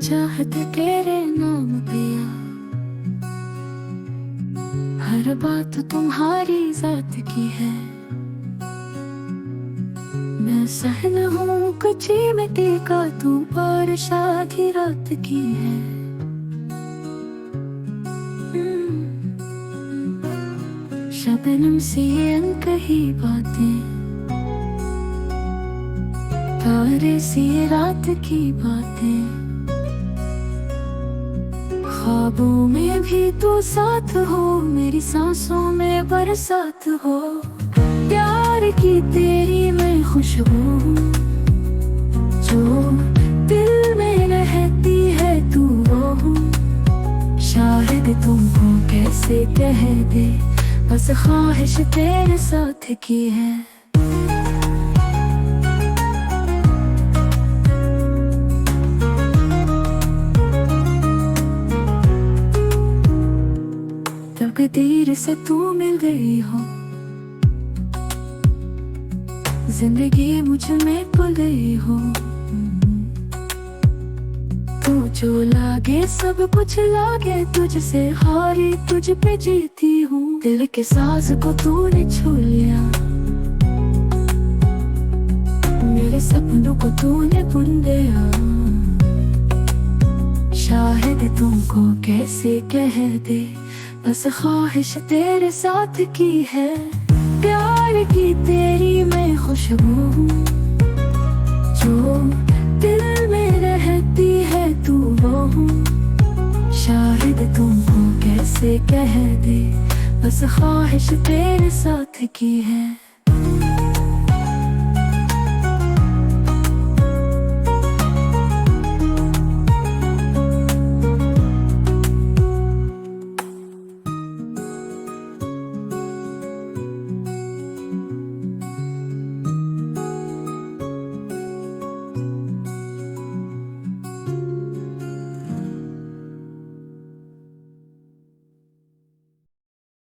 चाहत तेरे नाम पिया, हर बात तुम्हारी जात की है। मैं सहन हूँ कच्ची मिट्टी का, तू बारिश आधी रात की है। शबनम सी अनकही बातें, तारे सी रात की बातें, ख्वाबों में भी तू साथ हो, मेरी सांसों में बरसात हो। प्यार की तेरी मैं खुशबू, जो दिल में रहती है तू वो हूँ। शायद तुमको कैसे कह दे, बस ख्वाहिश तेरे साथ की है। तकदीर से तू मिल गई हो, जिंदगी मुझ में खो गई हो। तू जो लागे सब कुछ लागे, तुझसे हारी तुझ पे जीती हूँ। दिल के साज को तूने छू लिया, मेरे सपनों को तूने बुन दिया। शायद तुमको कैसे कह दे, बस ख्वाहिश तेरे साथ की है। प्यार की तेरी मैं खुशबू, जो दिल में रहती है तू वो हूँ। शायद तुमको कैसे कह दे, बस ख्वाहिश तेरे साथ की है।